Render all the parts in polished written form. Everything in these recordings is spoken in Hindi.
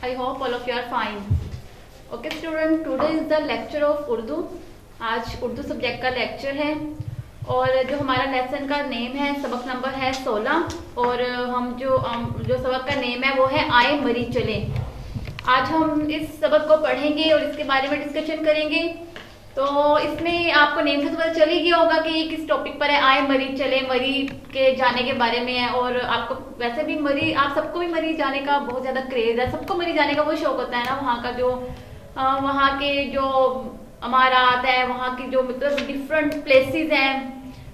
I hope all of you are fine. Okay student, today is the lecture of Urdu. आज उर्दू सब्जेक्ट का लेक्चर है और जो हमारा लेसन का नेम है, सबक नंबर है 16 और हम जो सबक का नेम है वो है आए मरी चले। आज हम इस सबक को पढ़ेंगे और इसके बारे में डिस्कशन करेंगे। तो इसमें आपको नेम से तो पता चल ही गया होगा कि ये किस टॉपिक पर है। आए मरी चले, मरी के जाने के बारे में है। और आपको वैसे भी मरी, आप सबको भी मरी जाने का बहुत ज़्यादा क्रेज है। सबको मरी जाने का वो शौक होता है ना, वहाँ का जो वहाँ के जो अमारात है, वहाँ की जो मतलब डिफरेंट प्लेसेस हैं,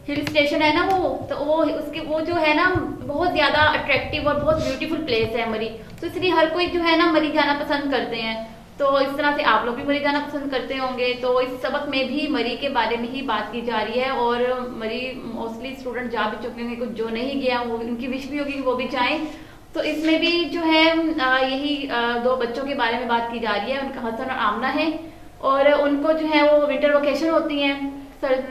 हिल स्टेशन है ना, तो वो उसके वो जो है ना बहुत ज़्यादा अट्रैक्टिव और बहुत ब्यूटीफुल प्लेस है मरी। तो इसलिए हर कोई जो है ना मरी जाना पसंद करते हैं। तो इस तरह से आप लोग भी मरी जाना पसंद करते होंगे। तो इस सबक में भी मरी के बारे में ही बात की जा रही है और मरी मोस्टली स्टूडेंट जा भी चुके होंगे, कुछ जो नहीं गया वो उनकी विश भी होगी कि वो भी जाएं। तो इसमें भी जो है यही दो बच्चों के बारे में बात की जा रही है। उनका हसन और आमना है और उनको जो है वो विंटर वेकेशन होती हैं,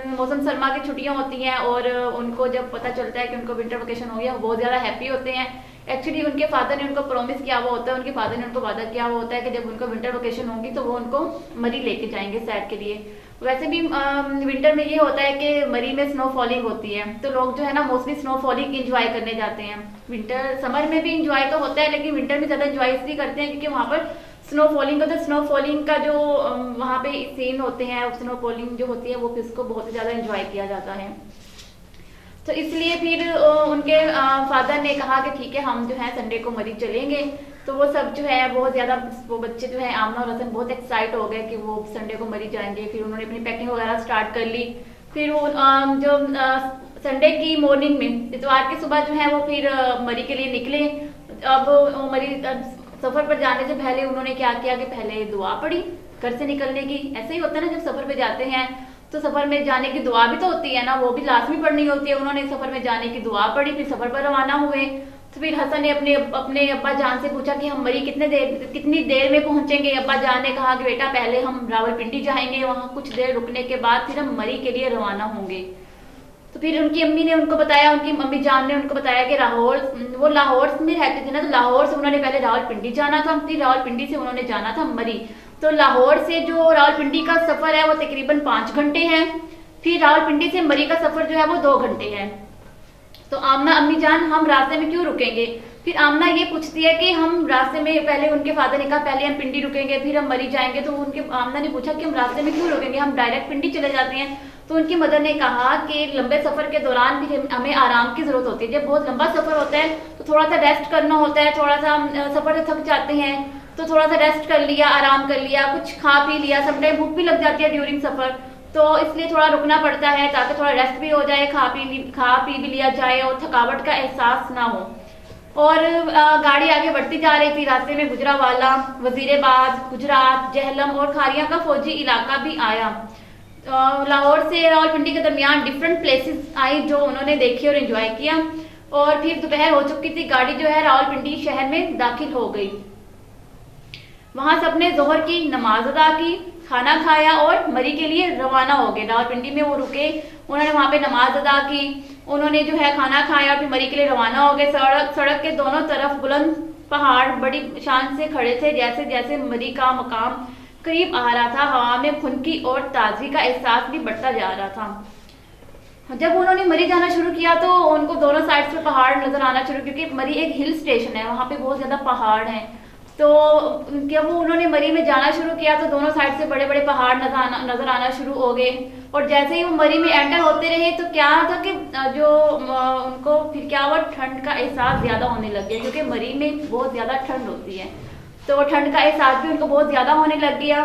मौसम सरमा की छुट्टियां होती हैं और उनको जब पता चलता है कि उनको विंटर वेकेशन हो गया वो बहुत ज़्यादा हैप्पी होते हैं। एक्चुअली उनके फादर ने उनको प्रॉमिस किया हुआ होता है, उनके फादर ने उनको वादा किया हुआ होता है कि जब उनको विंटर वेकेशन होगी तो वो उनको मरी लेके जाएंगे सैर के लिए। वैसे भी विंटर में ये होता है कि मरी में स्नो फॉलिंग होती है, तो लोग जो है ना मोस्टली स्नो फॉलिंग इंजॉय करने जाते हैं। विंटर समर में भी इंजॉय तो होता है लेकिन विंटर में ज़्यादा इंजॉय इसलिए करते हैं क्योंकि वहाँ पर स्नो फॉलिंग का जो वहाँ पे सीन होते हैं, स्नो फॉलिंग जो होती है वो फिर उसको बहुत ज़्यादा इंजॉय किया जाता है। तो इसलिए फिर उनके फादर ने कहा कि ठीक है हम जो है संडे को मरी चलेंगे। तो वो सब जो है बहुत ज़्यादा, वो बच्चे जो है आमना और हसन बहुत एक्साइट हो गए कि वो संडे को मरी जाएंगे। फिर उन्होंने अपनी पैकिंग वगैरह स्टार्ट कर ली। फिर वो जो संडे की मॉर्निंग में, इतवार की सुबह जो है वो फिर मरी के लिए निकले। अब मरी सफ़र पर जाने से पहले उन्होंने क्या किया कि पहले दुआ पढ़ी घर से निकलने की। ऐसे ही होता है ना, जब सफ़र पे जाते हैं तो सफ़र में जाने की दुआ भी तो होती है ना, वो भी लास्ट में पढ़नी होती है। उन्होंने सफ़र में जाने की दुआ पढ़ी, फिर सफ़र पर रवाना हुए। तो फिर हसन ने अपने अब्बा जान से पूछा कि हम मरी कितनी देर में पहुंचेंगे। अब्बा जान ने कहा कि बेटा पहले हम रावलपिंडी जाएंगे, वहाँ कुछ देर रुकने के बाद फिर हम मरी के लिए रवाना होंगे। तो फिर उनकी अम्मी ने उनको बताया, उनकी अम्मी जान ने उनको बताया कि वो लाहौर में रहते थे ना, तो लाहौर से उन्होंने पहले रावलपिंडी जाना था, फिर रावलपिंडी से उन्होंने जाना था मरी। तो लाहौर से जो रावलपिंडी का सफ़र है वो तकरीबन 5 घंटे है। फिर रावलपिंडी से मरी का सफ़र जो है वो 2 घंटे है। तो आमना अम्मी जान हम रास्ते में क्यों रुकेंगे। फिर आमना ये पूछती है कि हम रास्ते में, पहले उनके फादर ने कहा पहले हम पिंडी रुकेंगे फिर हम मरी जाएंगे। तो उनके आमना ने पूछा कि हम रास्ते में क्यों रुकेंगे, हम डायरेक्ट पिंडी चले जाते हैं। तो उनकी मदर ने कहा कि लंबे सफ़र के दौरान भी हमें आराम की ज़रूरत होती है। जब बहुत लंबा सफ़र होता है तो थोड़ा सा रेस्ट करना होता है, थोड़ा सा सफ़र से थक जाते हैं तो थोड़ा सा रेस्ट कर लिया, आराम कर लिया, कुछ खा पी लिया। समटाइम भूख भी लग जाती है ड्यूरिंग सफ़र, तो इसलिए थोड़ा रुकना पड़ता है ताकि थोड़ा रेस्ट भी हो जाए, खा पी भी लिया जाए और थकावट का एहसास ना हो। और गाड़ी आगे बढ़ती जा रही थी। रास्ते में गुजरावाला, वजीराबाद, गुजरात, जहलम और खारिया का फौजी इलाका भी आया। लाहौर से रावलपिंडी के दरमियान डिफरेंट प्लेसेस आई जो उन्होंने देखी और एंजॉय किया। और फिर दोपहर हो चुकी थी, गाड़ी जो है रावलपिंडी शहर में दाखिल हो गई। वहां सबने जोहर की नमाज अदा की, खाना खाया और मरी के लिए रवाना हो गए। रावलपिंडी में वो रुके, उन्होंने वहां पे नमाज अदा की, उन्होंने जो है खाना खाया, फिर मरी के लिए रवाना हो गए। सड़क के दोनों तरफ बुलंद पहाड़ बड़ी शान से खड़े थे। जैसे जैसे मरी का मकाम करीब आ रहा था, हवा में खुनकी और ताजगी का एहसास भी बढ़ता जा रहा था। जब उन्होंने मरी जाना शुरू किया तो उनको दोनों साइड से पहाड़ नजर आना शुरू, क्योंकि मरी एक हिल स्टेशन है, वहाँ पे बहुत ज्यादा पहाड़ हैं। तो जब उन्होंने मरी में जाना शुरू किया तो दोनों साइड से बड़े बड़े पहाड़ नजर आना शुरू हो गए। और जैसे ही वो मरी में एंटर होते रहे तो क्या था कि जो उनको फिर क्या हुआ, ठंड का एहसास ज्यादा होने लग गया, क्योंकि मरी में बहुत ज्यादा ठंड होती है। तो ठंड का एहसास भी उनको बहुत ज्यादा होने लग गया।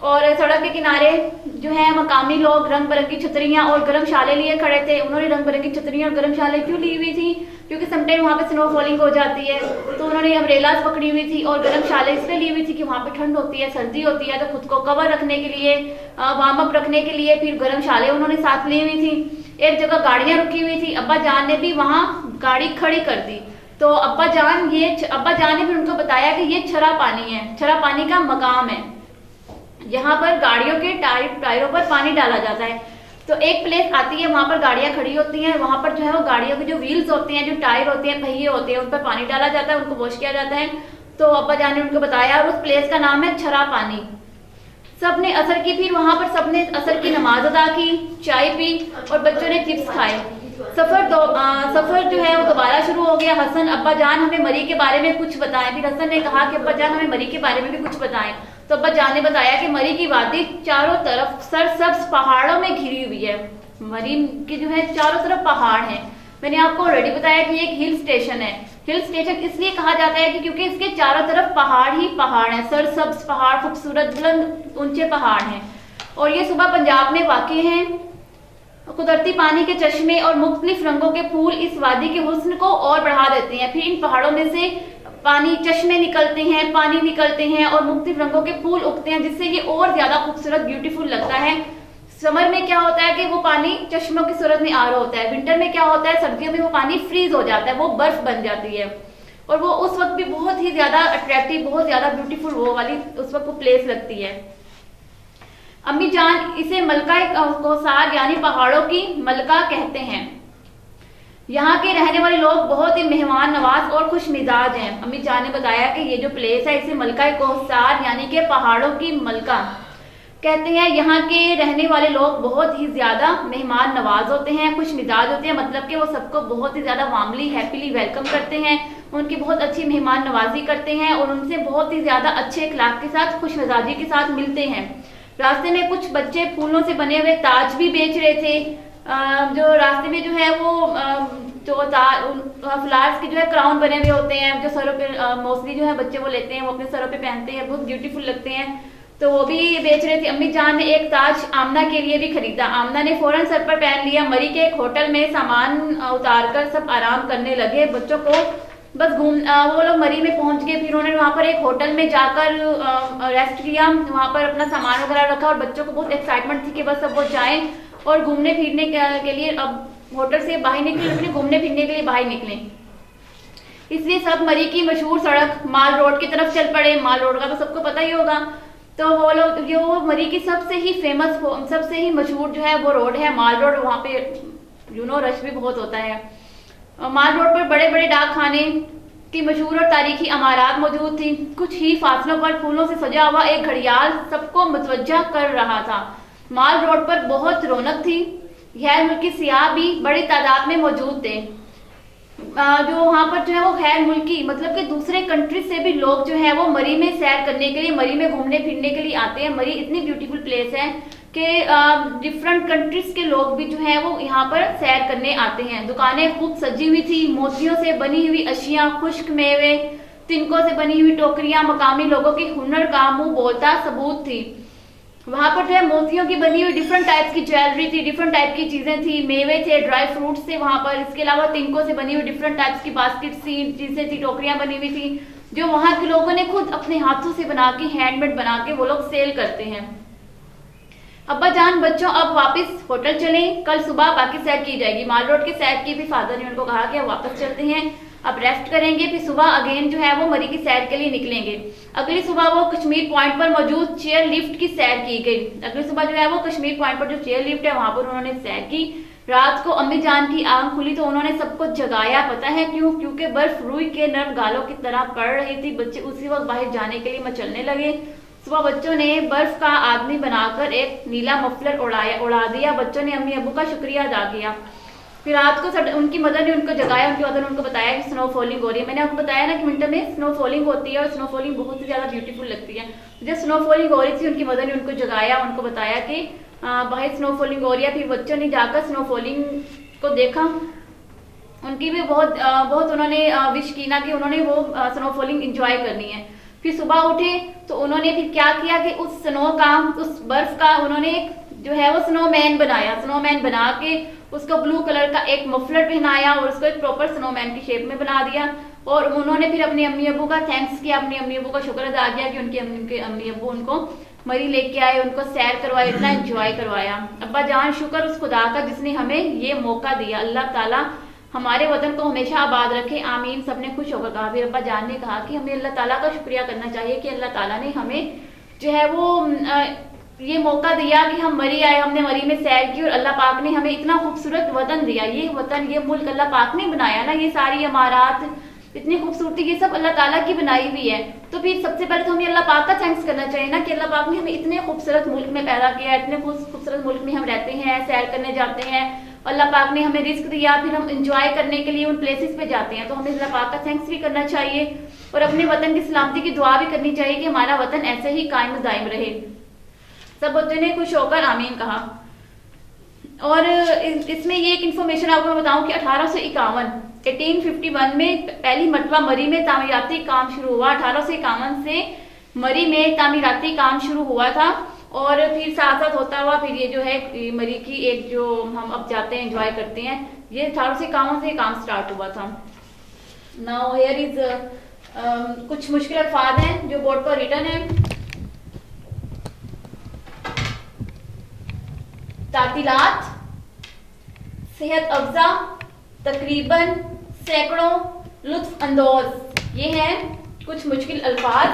और सड़क के किनारे जो है मकामी लोग रंग बिरंगी छतरियां और गर्म शालें लिए खड़े थे। उन्होंने रंग बिरंगी छतरियां और गर्म शालें क्यों ली हुई थी, क्योंकि समटाइम वहाँ पे स्नो फॉलिंग हो जाती है। तो उन्होंने अम्ब्रेलास पकड़ी हुई थी और गर्म शालें इसलिए ली हुई थी कि वहाँ पे ठंड होती है, सर्दी होती है, तो खुद को कवर रखने के लिए, वार्म अप रखने के लिए फिर गर्म शालें उन्होंने साथ ली हुई थी। एक जगह गाड़ियां रुकी हुई थी, अब्बा जान ने भी वहाँ गाड़ी खड़ी कर दी। तो अब्बा जान ने भी उनको बताया कि ये छरा पानी है, छरा पानी का मकाम है, यहाँ पर गाड़ियों के टायरों पर पानी डाला जाता है। तो एक प्लेस आती है, वहां पर गाड़ियां खड़ी होती हैं, वहां पर जो है वो गाड़ियों के जो व्हील्स होते हैं, जो टायर होते हैं, पहिए होते हैं, उन पर पानी डाला जाता है, उनको वॉश किया जाता है। तो अब्बा जान ने उनको बताया और उस प्लेस का नाम है छरा पानी। सबने असर की, फिर वहां पर सबने असर की नमाज अदा की, चाय पी और बच्चों ने चिप्स खाए। सफर जो है वो दोबारा शुरू हो गया। हसन, अब्बा जान हमें मरी के बारे में कुछ बताएं। फिर हसन ने कहा कि अब्बा जान हमें मरी के बारे में भी कुछ बताएं। तो अब्बा जान ने बताया कि मरी की वादी चारों तरफ सरसब्ज पहाड़ों में घिरी हुई है। मरी के जो है चारों तरफ पहाड़ हैं। मैंने आपको ऑलरेडी बताया कि ये एक हिल स्टेशन है। हिल स्टेशन इसलिए कहा जाता है कि क्योंकि इसके चारों तरफ पहाड़ ही पहाड़ हैं, सरसब्ज पहाड़, खूबसूरत बुलंद ऊंचे पहाड़ हैं। और ये सूबा पंजाब में वाक़ई है। कुदरती पानी के चश्मे और मुख्तलिफ रंगों के फूल इस वादी के हुस्न को और बढ़ा देते हैं। फिर इन पहाड़ों में से पानी चश्मे निकलते हैं, पानी निकलते हैं और मुख्तलिफ रंगों के फूल उगते हैं, जिससे ये और ज्यादा खूबसूरत ब्यूटीफुल लगता है। समर में क्या होता है कि वो पानी चश्मों की सूरत में आ रहा होता है। विंटर में क्या होता है, सर्दियों में वो पानी फ्रीज हो जाता है, वो बर्फ बन जाती है और वो उस वक्त भी बहुत ही ज्यादा अट्रैक्टिव, बहुत ज्यादा ब्यूटीफुल वो वाली उस वक्त वो प्लेस लगती है। अम्मी जान इसे मलका कौसार यानी पहाड़ों की मलका कहते हैं। यहाँ के रहने वाले लोग बहुत ही मेहमान नवाज और खुश मिजाज हैं। अम्मी जान ने बताया कि ये जो प्लेस है इसे मलका कौसार यानी कि पहाड़ों की मलका कहते हैं। यहाँ के रहने वाले लोग बहुत ही ज्यादा मेहमान नवाज होते हैं, खुश मिजाज होते हैं, मतलब कि वो सबको बहुत ही ज्यादा वार्मली हैप्पीली वेलकम करते हैं, उनकी बहुत अच्छी मेहमान नवाजी करते हैं और उनसे बहुत ही ज्यादा अच्छे अखलाक के साथ, खुश मिजाजी के साथ मिलते हैं। रास्ते में कुछ बच्चे फूलों से बने हुए ताज भी बेच रहे थे। जो रास्ते में जो है वो जो फ्लावर्स के जो है क्राउन बने हुए होते हैं, जो सरों पे मोस्टली जो है बच्चे वो लेते हैं, वो अपने सरों पे पहनते हैं, बहुत ब्यूटीफुल लगते हैं, तो वो भी बेच रहे थे। अम्मी जान ने एक ताज आमना के लिए भी खरीदा। आमना ने फौरन सर पर पहन लिया। मरी के एक होटल में सामान उतारकर सब आराम करने लगे। बच्चों को बस वो लोग मरी में पहुंच गए। फिर उन्होंने वहां पर एक होटल में जाकर रेस्ट किया, वहां पर अपना सामान वगैरह रखा और बच्चों को बहुत एक्साइटमेंट थी कि बस अब वो जाएं और घूमने फिरने के लिए अब होटल से बाहर निकले, घूमने फिरने के लिए बाहर निकले। इसलिए सब मरी की मशहूर सड़क माल रोड की तरफ चल पड़े। माल रोड का तो सबको पता ही होगा। तो वो लोग जो मरी की सबसे ही फेमस, सबसे ही मशहूर जो है वो रोड है माल रोड। वहाँ पे रश भी बहुत होता है। माल रोड पर बड़े बड़े डाक खाने की मशहूर और तारीखी इमारत मौजूद थी। कुछ ही फासलों पर फूलों से सजा हुआ एक घड़ियाल सबको मुतवज्जा कर रहा था। माल रोड पर बहुत रौनक थी। गैर मुल्की सियाह भी बड़ी तादाद में मौजूद थे। जो वहाँ पर जो है वो गैर मुल्की मतलब कि दूसरे कंट्री से भी लोग जो है वो मरी में सैर करने के लिए, मरी में घूमने फिरने के लिए आते हैं। मरी इतनी ब्यूटीफुल प्लेस है कि डिफरेंट कंट्रीज के लोग भी जो है वो यहाँ पर सैर करने आते हैं। दुकानें खूब सजी हुई थी। मोतियों से बनी हुई अशियां, खुश्क मेवे, तिनकों से बनी हुई टोकरियां मकामी लोगों के हुनर का मुंह बोलता सबूत थी। वहां पर जो है मोतियों की बनी हुई डिफरेंट टाइप की ज्वेलरी थी, डिफरेंट टाइप की चीजें थी, मेवे थे, ड्राई फ्रूट्स थे वहां पर। इसके अलावा तिनकों से बनी हुई डिफरेंट टाइप्स की बास्केट सी चीजें थी, टोकरियां बनी हुई थी, जो वहां के लोगों ने खुद अपने हाथों से बना के, हैंडमेड बना के वो लोग सेल करते हैं। अब्बा जान बच्चों अब वापस होटल चलें, कल सुबह बाकी सैर की जाएगी। माल रोड की सैर की भी फादर ने उनको कहा कि अब वापस चलते हैं, अब रेस्ट करेंगे, फिर सुबह अगेन जो है वो मरी की सैर के लिए निकलेंगे। अगली सुबह वो कश्मीर पॉइंट पर मौजूद चेयर लिफ्ट की सैर की गई। अगली सुबह जो है वो कश्मीर पॉइंट पर जो चेयर लिफ्ट है वहां पर उन्होंने सैर की। रात को अम्मी जान की आंख खुली तो उन्होंने सबको जगाया। पता है क्यों? क्योंकि बर्फ रुई के नर्म गालों की तरह पड़ रही थी। बच्चे उसी वक्त बाहर जाने के लिए मचलने लगे। सुबह बच्चों ने बर्फ का आदमी बनाकर एक नीला मफलर उड़ा दिया। बच्चों ने अम्मी अबू का शुक्रिया अदा किया। फिर रात को उनकी मदर ने उनको जगाया। उनकी मदर ने उनको बताया कि स्नो फॉलिंग हो रही है। मैंने आपको बताया ना कि विंटर में स्नो फॉलिंग होती है और स्नो फॉलिंग बहुत ही ज्यादा ब्यूटीफुल लगती है। जब स्नो फॉलिंग हो रही थी उनकी मदर ने उनको जगाया, उनको बताया कि बाहर स्नो फॉलिंग हो रही है। फिर बच्चों ने जाकर स्नो फॉलिंग को देखा। उनकी भी बहुत उन्होंने विश की ना कि उन्होंने वो स्नो फॉलिंग इंजॉय करनी है। फिर सुबह उठे तो उन्होंने फिर क्या किया कि उस बर्फ का उन्होंने एक जो है वो स्नोमैन बनाया। स्नोमैन बना के उसको ब्लू कलर का एक मफलर पहनाया और उसको एक प्रॉपर स्नोमैन की शेप में बना दिया। और उन्होंने फिर अपने अम्मी अबू का थैंक्स किया, अपनी अम्मी अबू का शुक्र अदा किया कि उनके अम्मी अबू उनको मरी लेके आए, उनको सैर करवाया, इतना एंजॉय करवाया। अब्बा जान शुक्र उस खुदा का जिसने हमें ये मौका दिया। अल्लाह ताला हमारे वतन को हमेशा आबाद रखे, आमीन। सबने खुश होकर कहा। फिर अब्बा जान ने कहा कि हमें अल्लाह ताला का शुक्रिया करना चाहिए कि अल्लाह ताला ने हमें जो है वो ये मौका दिया कि हम मरी आए, हमने मरी में सैर की और अल्लाह पाक ने हमें इतना खूबसूरत वतन दिया। ये वतन, ये मुल्क अल्लाह पाक ने बनाया ना। ये सारी इमारत, इतनी खूबसूरती, ये सब अल्लाह ताला की बनाई हुई है। तो फिर सबसे पहले तो हमें अल्लाह पाक का थैंक्स करना चाहिए ना कि अल्लाह पाक ने हमें इतने खूबसूरत मुल्क में पैदा किया है, इतने खूबसूरत मुल्क में हम रहते हैं, सैर करने जाते हैं, अल्लाह पाक ने हमें रिस्क दिया, फिर हम इंजॉय करने के लिए उन प्लेसेस पे जाते हैं। तो हमें अल्लाह पाक का थैंक्स भी करना चाहिए और अपने वतन की सलामती की दुआ भी करनी चाहिए कि हमारा वतन ऐसे ही कायम दायम रहे। सब बच्चों ने खुश होकर आमीन कहा। और इसमें ये एक इन्फॉर्मेशन आपको मैं बताऊं कि 1851 में पहली मरतबा मरी में तामीराती काम शुरू हुआ। 1851 से मरी में तामीराती काम शुरू हुआ था और फिर साथ साथ होता हुआ फिर ये जो है मरी की एक जो हम अब जाते हैं एंजॉय करते हैं, ये 1851 से काम स्टार्ट हुआ था। नाउ हियर इज कुछ मुश्किल अल्फाज हैं जो बोर्ड पर रिटन है। तातीलात, सेहत अफजा, तकरीबन, सैकड़ों, लुत्फ अंदोज, ये हैं कुछ मुश्किल अल्फाज।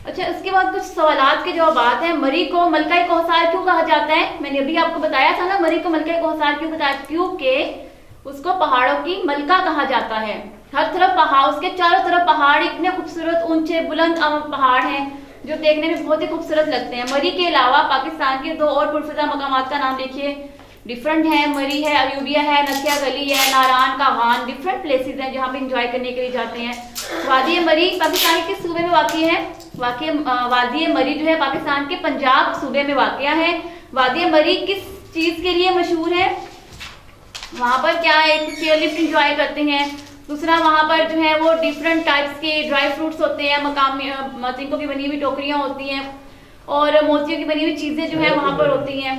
अच्छा, उसके बाद कुछ सवालात के जवाब हैं। मरी को मलका कौसार क्यों कहा जाता है? मैंने अभी आपको बताया था ना, मरी को मलका कौसार क्यों बताया, क्योंकि उसको पहाड़ों की मलका कहा जाता है। हर तरफ पहाड़, उसके चारों तरफ पहाड़, इतने खूबसूरत ऊंचे बुलंद पहाड़ हैं जो देखने में बहुत ही खूबसूरत लगते हैं। मरी के अलावा पाकिस्तान के 2 और पुरफिजा मकामात का नाम देखिए, डिफरेंट है। मरी है, अयूबिया है, नसिया गली है, नारान का वान, डिफरेंट प्लेसेस हैं जहाँ पे इंजॉय करने के लिए जाते हैं। वादी मरी पाकिस्तान के सूबे में वाक़ है। वादी मरी जो है पाकिस्तान के पंजाब सूबे में वाक़ है। वादी मरी किस चीज़ के लिए मशहूर है? वहाँ पर क्या है, चेयरलिफ्ट इंजॉय करते हैं। दूसरा, वहाँ पर जो है वो डिफरेंट टाइप्स के ड्राई फ्रूट्स होते हैं, मकामी मतिंकों की बनी हुई टोकरियाँ होती हैं और मोतियों की बनी हुई चीज़ें जो है वहाँ पर होती हैं।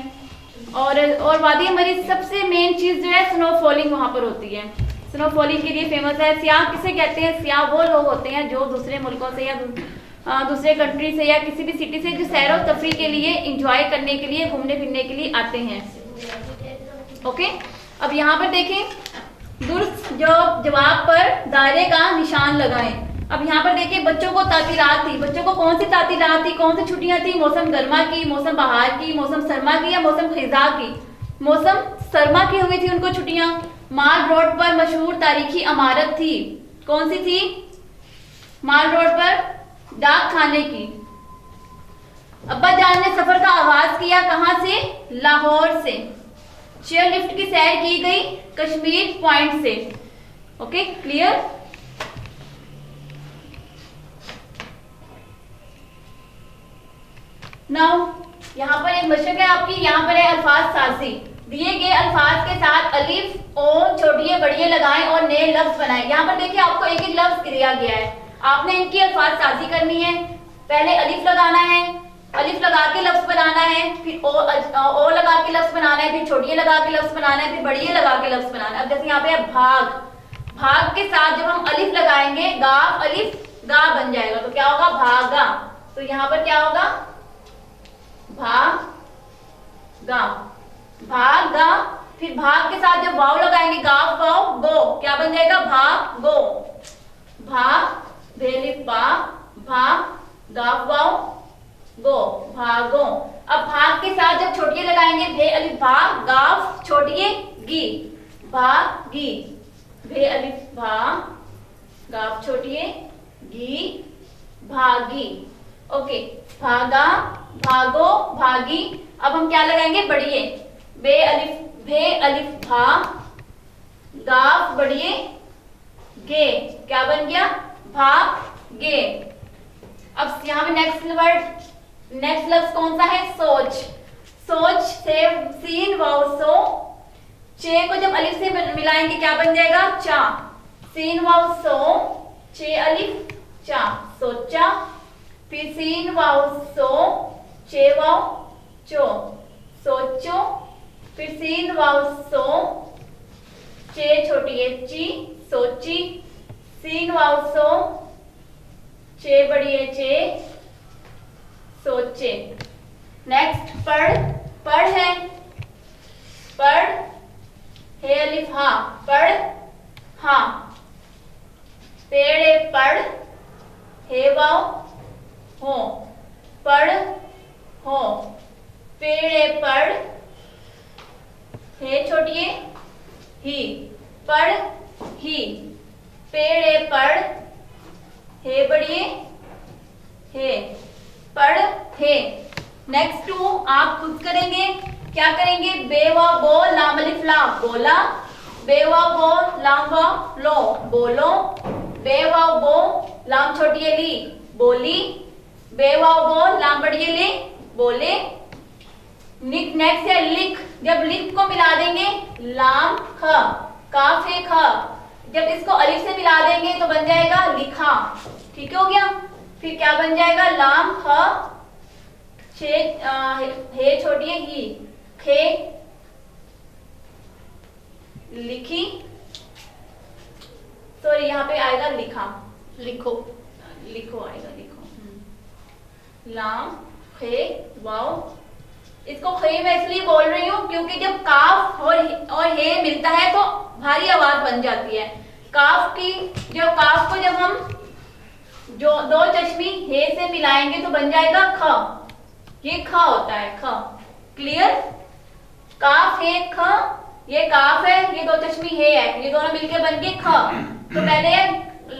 और वादी मरी सबसे मेन चीज़ जो है स्नोफॉलिंग वहाँ पर होती है। स्नोफॉलिंग के लिए फेमस है। सियाह किसे कहते हैं? सियाह वो लोग होते हैं जो दूसरे मुल्कों से या दूसरे कंट्री से या किसी भी सिटी से जो सैर और तफरी के लिए, इंजॉय करने के लिए, घूमने फिरने के लिए आते हैं। ओके, अब यहाँ पर देखें, दुरुस्त जवाब पर दायरे का निशान लगाएं। अब यहाँ पर देखिए, बच्चों को तातीलात थी। बच्चों को कौन सी तातीलात थी, कौन सी छुट्टियां थी? मौसम गर्मा की, मौसम बहार की, मौसम सरमा की या मौसम खिजा की? मौसम सरमा की हुई थी उनको छुट्टियां। माल रोड पर मशहूर तारीखी इमारत थी, कौन सी थी? माल रोड पर डाक खाने की। अब्बा जान ने सफर का आगाज किया कहाँ से? लाहौर से। चेयरलिफ्ट की सैर की गई कश्मीर पॉइंट से। Okay, clear? नाउ यहाँ पर एक मशक है आपकी, यहाँ पर है अल्फाज साजी। दिए गए अल्फाज के साथ अलिफ और छोटिए बड़िए लगाएं और नए लफ्ज बनाएं। यहाँ पर देखिए आपको एक एक लफ्ज दिया गया है, आपने इनकी अल्फाज साजी करनी है। पहले अलिफ लगाना है, अलिफ लगा के लफ्ज बनाना है, फिर ओ लगा के लफ्ज बनाना है, फिर छोटिए लगा के लफ्ज बनाना है, फिर बड़िए लगा के लफ्ज बनाना है। अब जैसे यहाँ पे है भाग, भाग के साथ जब हम अलिफ लगाएंगे, गाफ अलिफ गा बन जाएगा, तो क्या होगा? भागा। तो यहाँ पर क्या होगा? भागा, भागा। फिर भाग के साथ जब वाव लगाएंगे, गाफ वाव गो, क्या बन जाएगा? भागो। भाग भेलिफ बा, भाग गाफ वाव गो, भागो। अब भाग के साथ जब छोटिए लगाएंगे, भे अलिफ भा, गाफ छोटिए गी, भागी। भे अलिफ भा, गाफ छोटिए गी, भागी। ओके, भागा, भागो, भागी। अब हम क्या लगाएंगे? बढ़िए। भे अलिफ भा, गाफ बढ़िए गे, क्या बन गया? भागे। अब यहाँ पे नेक्स्ट लफ्ज कौन सा है? सोच। सोच से सीन वाव सो, चे को जब अलिफ से मिलाएंगे क्या बन जाएगा? चा। सीन वाव सो, चे अलिफ चा, सोचा। फिर सीन वाव सो, चे वाव चो, सोचो। फिर सीन वाव सो, चे छोटी है ची, सोची। सीन वाव सो, चे बड़ी है चे, सोचे। नेक्स्ट पढ़, पढ़ है, पढ़ हे अलिफ हा, पढ़ हा। पेड़ है, पढ़ हे वाव हो, पढ़ हो। पेड़े पढ़, हे छोटिए ही, पढ़ ही, पेड़े पढ़, हे बढ़िए हे, पढ़ हे। नेक्स्ट टू आप खुद करेंगे, क्या करेंगे, बेवा बो लाम अलिफ ला बोला, बेवा बो लाम वा लो बोलो, बेवा बो लाम छोटी ली बोली, बेवा बो लाम बड़ी ली बोले। नेक्स्ट है लिख, जब लिख को मिला देंगे लाम ख, काफ है ख, जब इसको अलिफ से मिला देंगे तो बन जाएगा लिखा, ठीक हो गया। फिर क्या बन जाएगा, लाम ख छे हे छोटी है ही, खे लिखी, सॉरी यहाँ पे आएगा लिखा, लिखो, लिखो आएगा, लिखो। लाम खे वाव, इसको खे मैं इसलिए बोल रही हूँ क्योंकि जब काफ और हे मिलता है तो भारी आवाज बन जाती है। काफ की जब काफ को जब हम जो दो चश्मी हे से मिलाएंगे तो बन जाएगा ख, ये ख होता है ख, क्लियर। काफ है ख, ये काफ है, ये दो चश्मी हे है, ये दोनों मिलके बन के ख। तो पहले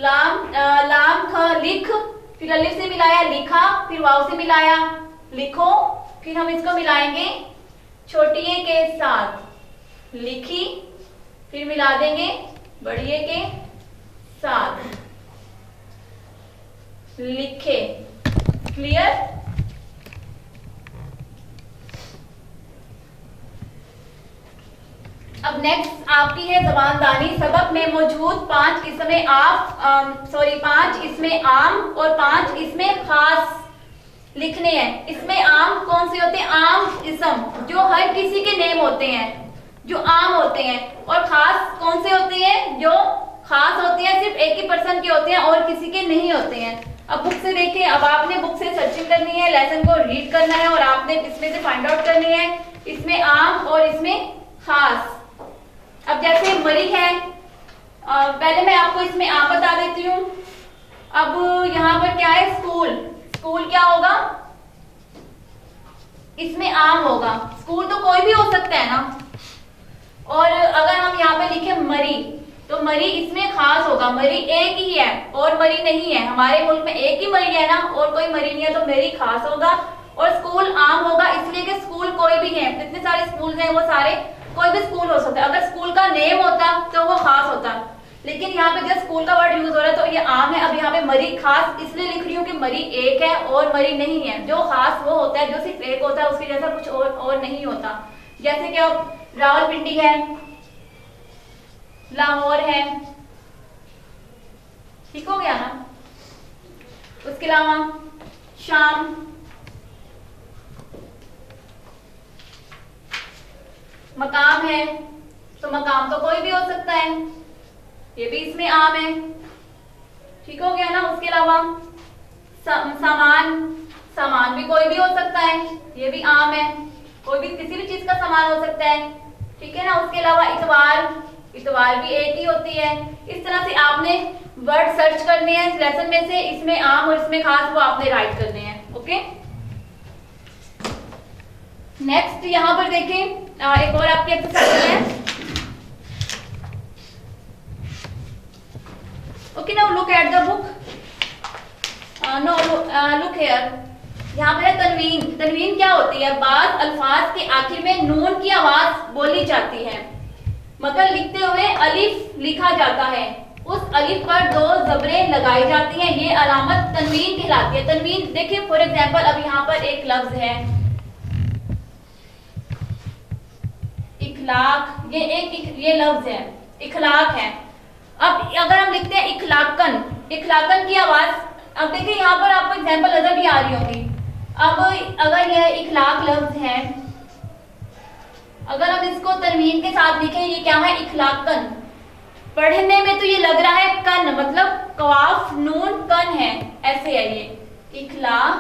लाम ख लिख, फिर अलिफ से मिलाया लिखा, फिर वाव से मिलाया लिखो, फिर हम इसको मिलाएंगे छोटी ए के साथ लिखी, फिर मिला देंगे बड़ी ए के साथ लिखे, क्लियर। अब नेक्स्ट आपकी है जबानदानी। सबक में मौजूद 5 किस्में पांच इसमें आम और 5 इसमें खास लिखने हैं। इसमें आम कौन से होते हैं, आम इसम जो हर किसी के नेम होते हैं, जो आम होते हैं, और खास कौन से होते हैं, जो खास होते हैं सिर्फ एक ही पर्सन के होते हैं और किसी के नहीं होते हैं। अब बुक से देखिए, अब आपने बुक से सर्चिंग करनी है, लेसन को रीड करना है और आपने इसमें से फाइंड आउट करनी है इसमें आम और इसमें खास। अब जैसे मरी है, पहले मैं आपको इसमें आम बता देती हूँ। अब यहाँ पर क्या है, स्कूल, स्कूल क्या होगा, इसमें आम होगा, स्कूल तो कोई भी हो सकता है ना। और अगर हम यहाँ पे लिखे मरी, तो मरी इसमें खास होगा, मरी एक ही है और मरी नहीं है, हमारे मुल्क में एक ही मरी है ना और कोई मरी नहीं है, तो मरी खास होगा। और स्कूल आम होगा इसलिए कि स्कूल कोई भी है, जितने सारे स्कूल हैं वो सारे कोई भी स्कूल हो सकता है। अगर स्कूल का नेम होता तो वो खास होता, लेकिन यहाँ पे जब स्कूल का वर्ड यूज हो रहा है तो ये आम है। अब यहाँ पे मरी खास इसलिए लिख रही हूँ कि मरी एक है और मरी नहीं है। जो खास वो होता है जो सिर्फ एक होता है, उसके जैसा कुछ और नहीं होता। जैसे कि अब रावलपिंडी है, लाहौर है, ठीक हो गया ना। उसके अलावा शाम, मकाम है, तो मकाम तो कोई भी हो सकता है, ये भी इसमें आम है, ठीक हो गया ना। उसके अलावा सामान, सामान भी कोई भी हो सकता है, ये भी आम है, कोई भी किसी भी चीज का सामान हो सकता है, ठीक है ना। उसके अलावा इतवार, इतवार भी एक ही होती है। इस तरह से आपने वर्ड सर्च करने हैं लेसन में से, इसमें आम और इसमें खास वो आपने राइट करने हैं, ओके। नेक्स्ट यहाँ पर देखें, एक और आपकी एक्सरसाइज है, okay. Now look at the book, no look here. यहाँ पर है तनवीन। तनवीन क्या होती है, बाद अल्फाज के आखिर में नून की आवाज बोली जाती है, मगर लिखते हुए अलिफ लिखा जाता है, उस अलिफ पर 2 जबरें लगाई जाती हैं, ये अलामत तनवीन कहलाती है। तनवीन देखिए फॉर एग्जांपल, अब यहाँ पर एक लफ्ज है इखलाक, ये लफ्ज है इखलाक है। अब अगर हम लिखते हैं इखलाकन, इखलाकन की आवाज, अब देखिए यहाँ पर आपको एग्जांपल नजर भी आ रही होगी। अब अगर यह इखलाक लफ्ज है, अगर हम इसको तनवीन के साथ लिखें, ये क्या है, इखलाकन। पढ़ने में तो ये लग रहा है कन, मतलब कवाफ नून कन है, ऐसे है ये इखलाक।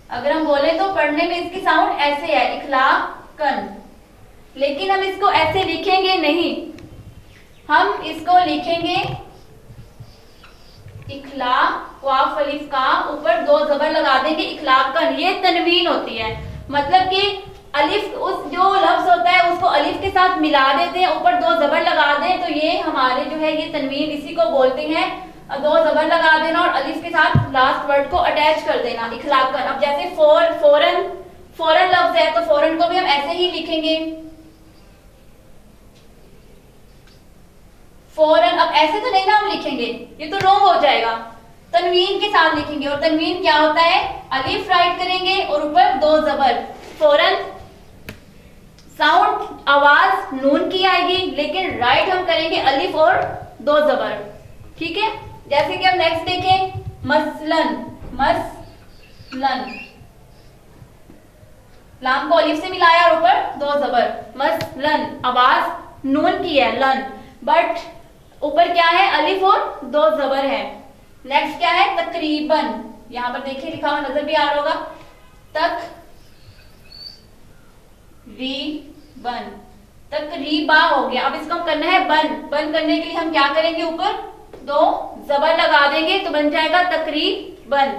अगर हम बोले तो पढ़ने में इसकी साउंड ऐसे है इखलाकन, लेकिन हम इसको ऐसे लिखेंगे नहीं, हम इसको लिखेंगे इखलाक, वाफ अलिफ का ऊपर 2 जबर लगा देंगे इखलाकन, ये तनवीन होती है। मतलब कि अलिफ, उस जो लफ्ज होता है उसको अलिफ के साथ मिला देते हैं, ऊपर दो जबर लगा दें, तो ये हमारे जो है ये तनवीन, इसी को बोलते हैं दो जबर लगा देना और अलिफ के साथ लास्ट वर्ड को अटैच कर देना इखलाकन। अब जैसे फौरन, फौरन लफ्ज है तो फौरन को भी हम ऐसे ही लिखेंगे, फौरन। अब ऐसे तो नहीं ना हम लिखेंगे, ये तो रॉन्ग हो जाएगा, तनवीन के साथ लिखेंगे। और तनवीन क्या होता है, अलिफ राइट करेंगे और ऊपर दो जबर। फौरन साउंड, आवाज नून की आएगी, लेकिन राइट हम करेंगे अलिफ और दो जबर, ठीक है। जैसे कि हम नेक्स्ट देखें, मसलन, मसलन, लाम को अलिफ से मिलाया और ऊपर दो जबर, मसलन, आवाज नून की है लन, बट ऊपर क्या है, अलिफ और दो जबर है। नेक्स्ट क्या है, तकरीबन, यहां पर देखिए लिखा हुआ नजर भी आ रहा होगा, तकरीबन, तकरीबा हो गया। अब इसको हम करना है बन, बन करने के लिए हम क्या करेंगे, ऊपर दो जबर लगा देंगे तो बन जाएगा तकरीबन।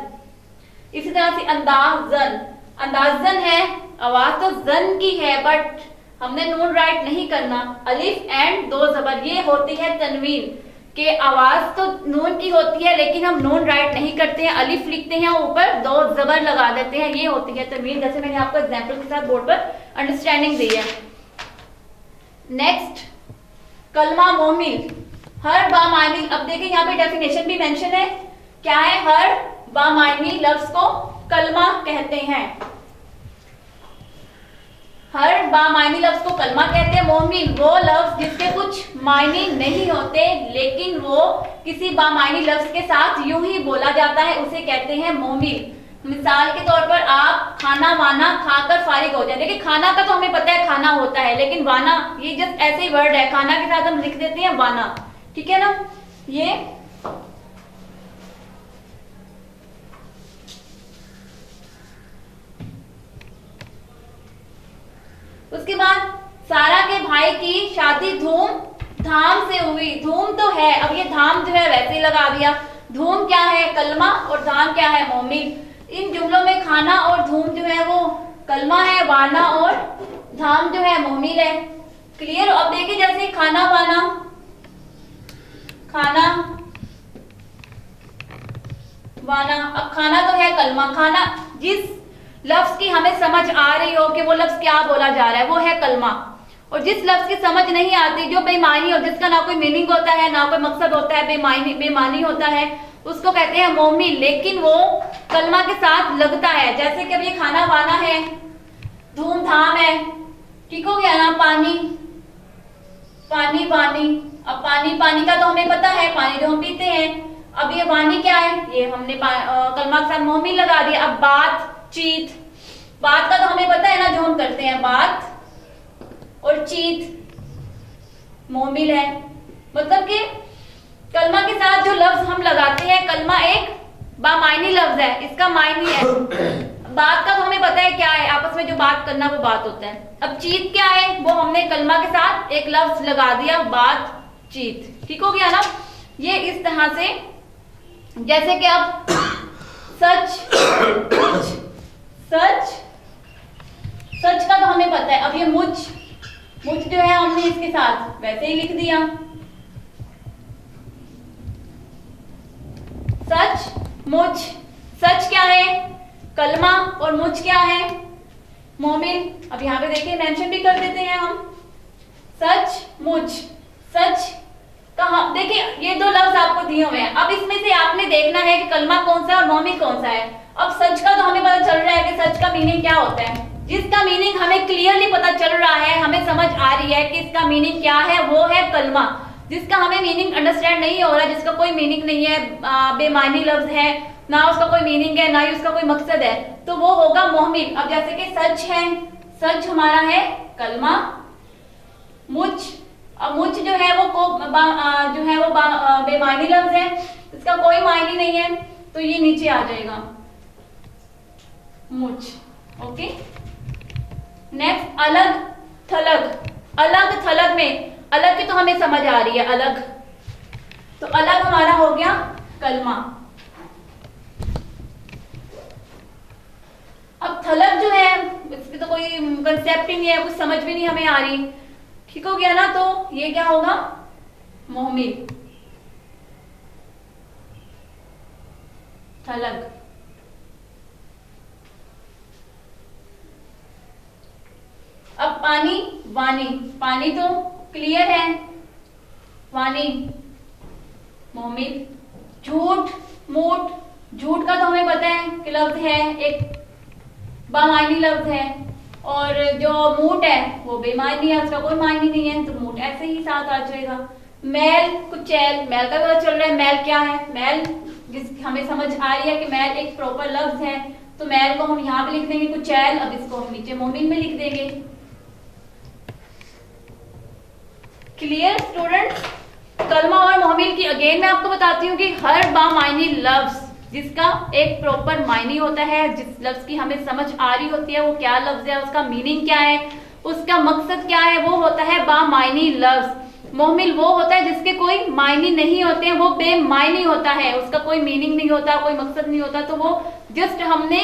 इसी तरह से अंदाजन, अंदाजन है, आवाज तो जन की है बट हमने नून राइट नहीं करना, अलिफ एंड दो जबर, ये होती है तनवीन के। आवाज तो नून की होती है लेकिन हम नून राइट नहीं करते हैं, अलिफ लिखते हैं ऊपर दो जबर लगा देते हैं, ये होती है तनवीन, जैसे मैंने आपको एग्जांपल के साथ बोर्ड पर अंडरस्टैंडिंग दी है। नेक्स्ट, कलमा मोमिल, हर बामानी। अब देखिए यहाँ पे डेफिनेशन भी मेंशन है, क्या है, हर बामानी लफ्ज को कलमा कहते हैं, हर बामानी लफ्ज को कलमा कहते हैं। मोमिल वो लफ्ज जिसके कुछ मायने नहीं होते लेकिन वो किसी बामानी लफ्ज के साथ यूं ही बोला जाता है, उसे कहते हैं मोमिल। मिसाल के तौर पर आप खाना वाना खाकर फारिग हो जाए, देखिए खाना का तो हमें पता है खाना होता है, लेकिन वाना ये जस्ट ऐसे ही वर्ड है, खाना के साथ हम लिख देते हैं वाना, ठीक है ना। ये उसके बाद सारा के भाई की शादी धूम धाम से हुई, धूम तो है, अब ये धाम जो है वैसे ही लगा दिया, धूम क्या है, कलमा, और धाम क्या है, मोमिल। इन जुमलों में खाना और धूम जो है वो कलमा है, वाना और धाम जो है मोमिल है। क्लियर। अब देखिए जैसे खाना वाना, खाना वाना, अब खाना तो है कलमा, खाना जिस लफ्ज की हमें समझ आ रही हो कि वो लफ्ज क्या बोला जा रहा है वो है कलमा, और जिस लफ्ज की समझ नहीं आती, जो बेमानी हो, जिसका ना कोई मीनिंग होता है ना कोई मकसद होता है, बेमानी होता है, उसको कहते हैं मोमिल, लेकिन वो कलमा के साथ लगता है। जैसे कि अब ये खाना वाना है, धूमधाम है, ठीक हो गया ना, पानी पानी पानी, अब पानी पानी का तो हमें पता है, पानी जो हम पीते हैं। अब ये वानी क्या है, ये हमने कलमा के साथ मोमिल लगा दिया। अब बातचीत, बात का तो हमें पता है ना जो हम करते हैं, बात और चीत मोमिल है। मतलब कि कलमा के साथ जो लफ्ज हम लगाते हैं, कलमा एक बामायनी लफ्ज है, इसका मायनी है। बात का तो हमें पता है क्या है, आपस में जो बात करना वो बात होता है। अब चीत क्या है, वो हमने कलमा के साथ एक लफ्ज लगा दिया, बात चीत, ठीक हो गया ना। ये इस तरह से, जैसे कि अब सच, सच, सच का तो हमें पता है। अब ये मुझ, मुझ जो है हमने इसके साथ वैसे ही लिख दिया, सच मुझ। सच क्या है, कलमा, और मुझ क्या है, मोमिल। अब यहाँ पे देखिए मेंशन भी कर देते हैं हम, सच मुझ। सच कहा, देखिए ये दो लफ्ज आपको दिए हुए हैं, अब इसमें से आपने देखना है कि कलमा कौन सा है और मोमिल कौन सा है। अब सच का तो हमें पता चल रहा है कि सच का मीनिंग क्या होता है, जिसका मीनिंग हमें क्लियरली पता चल रहा है, हमें समझ आ रही है कि इसका मीनिंग क्या है, वो है कलमा। जिसका हमें मीनिंग अंडरस्टैंड नहीं हो रहा, जिसका कोई मीनिंग नहीं है, बेमानी लफ्ज है, ना उसका कोई मीनिंग है ना ही उसका कोई मकसद है, तो वो होगा मोमिल। अब जैसे कि सच है, सच हमारा है कलमा। मुझ, अब मुझ जो है वो जो है वो बेमानी लफ्ज है, इसका कोई मायने नहीं है, तो ये नीचे आ जाएगा मुझ। ओके। नेक्स्ट, अलग थलग। अलग थलग में, अलग की तो हमें समझ आ रही है, अलग, तो अलग हमारा हो गया कलमा। अब थलग जो है इसकी तो कोई कंसेप्ट ही नहीं है, कुछ समझ भी नहीं हमें आ रही। ठीक हो गया ना, तो ये क्या होगा, मोहमिल, थलग। अब पानी, वानी, पानी तो क्लियर है, वानी, मोहमिल। झूठ, मूठ, झूठ का तो हमें पता है कि लफ्ज है, एक बामायनी लफ्ज है, और जो मूठ है वो बेमायनी है, उसका कोई मायने नहीं है, तो मूठ ऐसे ही साथ आ जाएगा। मैल, कुचैल, मैल का पता चल रहा है, मैल क्या है, मैल जिस हमें समझ आ रही है कि मैल एक प्रॉपर लफ्ज है, तो मैल को हम यहाँ पे लिख देंगे कुचैल, अब इसको हम नीचे मोमिन में लिख देंगे। Clear students? कलमा और मोहमिल की अगेन मैं आपको बताती हूँ कि हर बामायनी लफ्ज जिसका एक प्रॉपर मायने होता है, जिस लफ्ज की हमें समझ आ रही होती है वो क्या लफ्ज है, उसका मीनिंग क्या है, उसका मकसद क्या है, वो होता है बामायनी लफ्ज। मोहमिल वो होता है जिसके कोई मायने नहीं होते हैं, वो बेमायनी होता है, उसका कोई मीनिंग नहीं होता, कोई मकसद नहीं होता, तो वो जस्ट हमने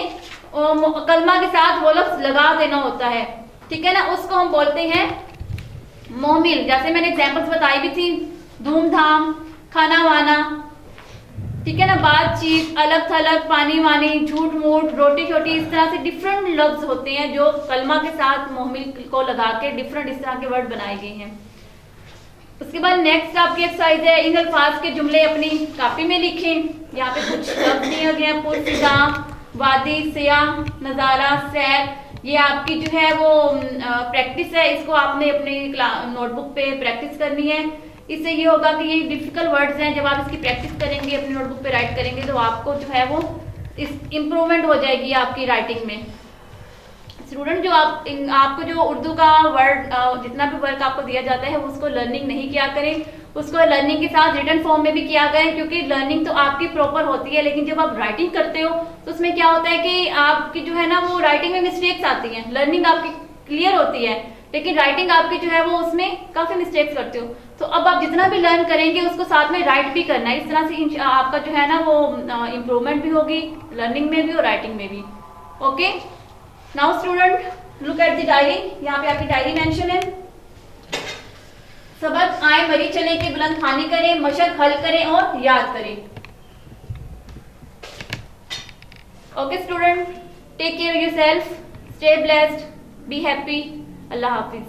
कलमा के साथ वो लफ्ज लगा देना होता है। ठीक है ना, उसको हम बोलते हैं मोहमिल। जैसे मैंने एग्जांपल्स बताई भी थी, धूमधाम, खाना वाना, ठीक है ना, बातचीत, अलग थलग, पानी वानी, झूठ मूठ, रोटी छोटी, इस तरह से डिफरेंट लफ्ज होते हैं जो कलमा के साथ मोहमिल को लगा के डिफरेंट इस तरह के वर्ड बनाए गए हैं। उसके बाद नेक्स्ट आपकी एक्सरसाइज है, इन अल्फाज के जुमले अपनी कापी में लिखें। यहाँ पे कुछ लफ्ज दिए गए हैं, पुरसिदा, वादी, सियाह, नज़ारा, सैर। ये आपकी जो है वो प्रैक्टिस है, इसको आपने अपनी नोटबुक पे प्रैक्टिस करनी है। इससे ये होगा कि ये डिफिकल्ट वर्ड्स हैं, जब आप इसकी प्रैक्टिस करेंगे, अपनी नोटबुक पे राइट करेंगे, तो आपको जो है वो इम्प्रूवमेंट हो जाएगी आपकी राइटिंग में। स्टूडेंट जो आपको जो उर्दू का वर्ड जितना भी वर्क आपको दिया जाता है उसको लर्निंग नहीं किया करें, उसको लर्निंग के साथ रिटन फॉर्म में भी किया करें, क्योंकि लर्निंग तो आपकी प्रॉपर होती है, लेकिन जब आप राइटिंग करते हो तो उसमें क्या होता है कि आपकी जो है ना वो राइटिंग में मिस्टेक्स आती हैं। लर्निंग आपकी क्लियर होती है, लेकिन राइटिंग आपकी जो है वो उसमें काफी मिस्टेक्स करते हो। तो अब आप जितना भी लर्न करेंगे उसको साथ में राइट भी करना है, इस तरह से आपका जो है ना वो इम्प्रूवमेंट भी होगी लर्निंग में भी और राइटिंग में भी। Okay, now student look at the diary. यहाँ पे आपकी डायरी मेंशन है। सबक आए मरी चले के बुलंद खानी करें, मशक हल करें और याद करें। Okay student, take care yourself, stay blessed, be happy. अल्लाह हाफिज।